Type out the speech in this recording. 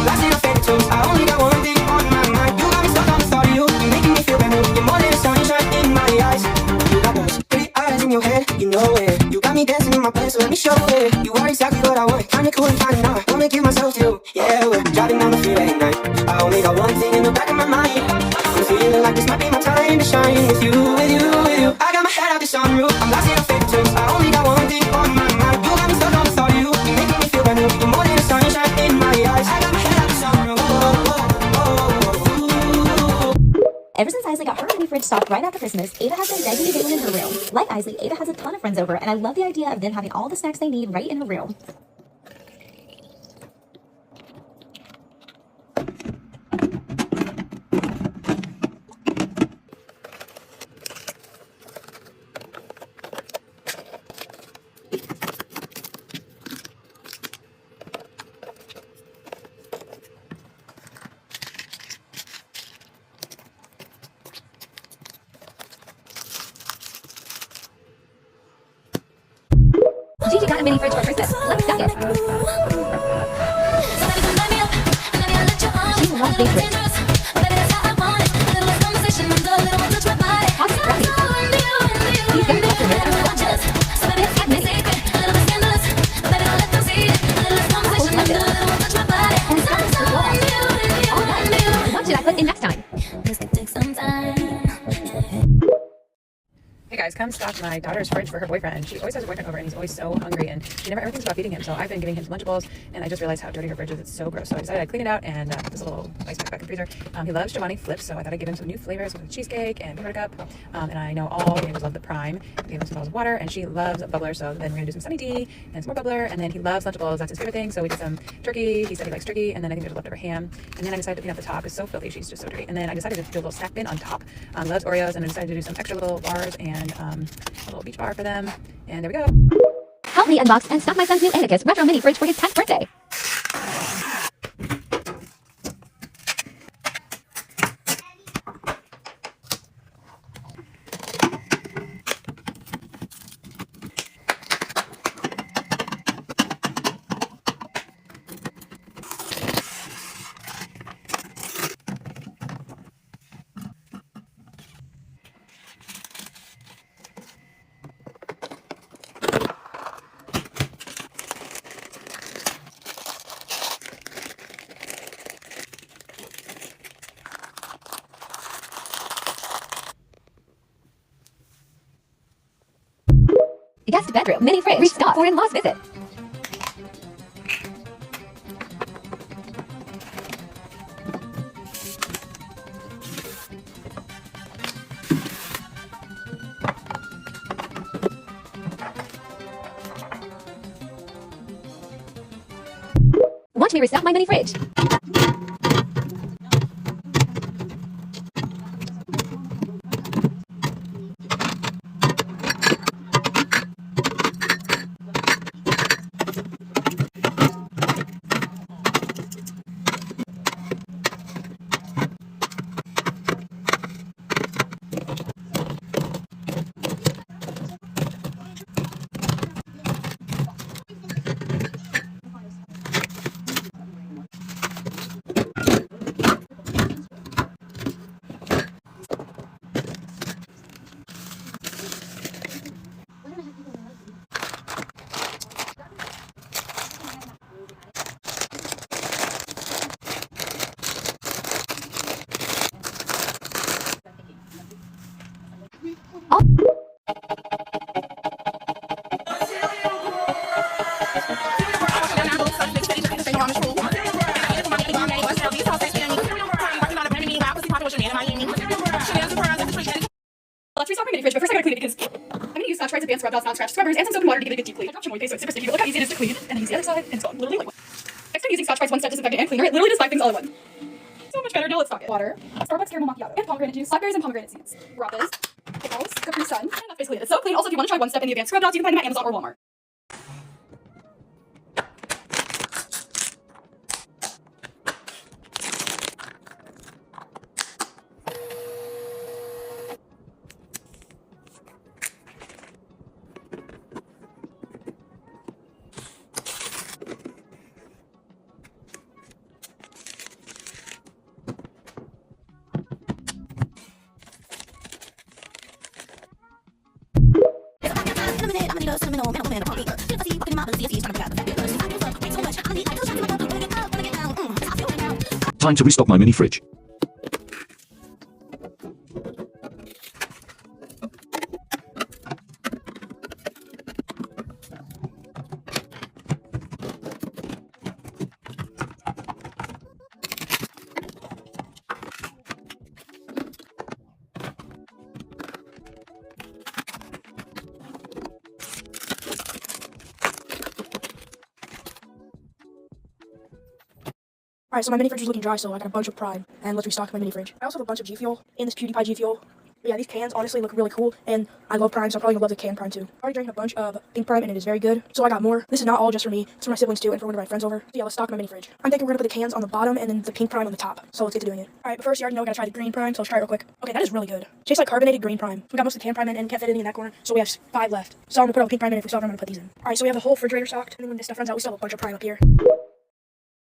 lost in your fingertips. I only got one thing on my mind. You got me stuck on the thought of you. You're making me feel brand new. You're more than the sunshine in my eyes. You got those pretty eyes in your head, you know it. You got me dancing in my place, so let me show it. You are exactly what I want. Kinda cool and kinda not. Wanna give myself to you. Yeah, we're driving down the freeway at night. I only got one thing in the back of my mind. I'm feeling like this might be my time to shine. With you, with you, with you. I got my head out the sunroof. I'm lost in your fingertips. I only got one thing on my mind. You got me stuck on the thought of you. You're making me feel brand new. You're more than the sunshine in my eyes. I got my head out the sunroof. Ever since Isley got her mini fridge stocked right after Christmas, Ava has been begging to get one in her room. Like Isley, Ava has a ton of friends over, and I love the idea of them having all the snacks they need right in her room. Gigi got a mini fridge for Christmas. Let's stack it. She loves these fridge. Hot scrappy. He's got lots of it. What should I put in next time? Hey guys, come stock my daughter's fridge for her boyfriend. She always has her boyfriend over and he's always so hungry and she never ever thinks about feeding him. So I've been giving him some Lunchables and I just realized how dirty her fridge is. It's so gross. So I decided I'd clean it out and put this little ice pack back in the freezer. He loves Giovanni flips, so I thought I'd give him some new flavors with cheesecake and peanut cup. And I know all the neighbors love the Prime. I gave him some bottles of water and she loves bubbler. So then we're gonna do some Sunny D and some more bubbler. And then he loves Lunchables. That's his favorite thing. So we did some turkey. He said he likes turkey. And then I think there's leftover ham. And then I decided to clean up the top. It's so filthy. She's just so dirty. And then I decided to do a little snack bin on top. Loves Oreos, and I decided to do some extra little bars and a little beach bar for them. And there we go. Help me unbox and stock my son's new Anarchist retro mini fridge for his 10th birthday. Guest bedroom mini fridge restocked for in-laws visit. Watch me restock my mini fridge. Let's restock my mini fridge, but first I gotta clean it because I'm gonna use Scotch-Brite's Advanced Rub Dots Non-Scratch Scrubbers and some soap and water to give it a good deep clean. I dropped some white paste, so it's super sticky, but look how easy it is to clean. And then use the other side, and it's gone. Literally like one. Next time using Scotch-Brite's one-step disinfectant and cleaner, it literally does 5 things all in one. So much better. Now let's stock it. Water, Starbucks caramel macchiato, and pomegranate juice, blackberries and pomegranate seeds, ratas, pickles, Capri Sun, and that's basically it. It's so clean. Also, if you want to try one step in the Advanced Scrub Dots, you can find them at Amazon or Walmart. Time to restock my mini fridge. Alright, so my mini fridge was looking dry, so I got a bunch of Prime, and let's restock my mini fridge. I also have a bunch of G Fuel in this PewDiePie G Fuel. But yeah, these cans honestly look really cool, and I love Prime, so I'm probably gonna love the can Prime too. I already drank a bunch of pink Prime, and it is very good, so I got more. This is not all just for me, it's for my siblings too, and for one of my friends over. So yeah, let's stock my mini fridge. I'm thinking we're gonna put the cans on the bottom, and then the pink Prime on the top, so let's get to doing it. Alright, but first you already know we gotta try the green Prime, so let's try it real quick. Okay, that is really good. Tastes like carbonated green Prime. We got most of the can Prime in, and can't fit anything in that corner, so we have 5 left. So I'm gonna put all the pink Prime in. If we still have room, I'm gonna put these in. Alright, so we have the whole refrigerator stocked, and then when this stuff runs out, we still have a bunch of Prime up here.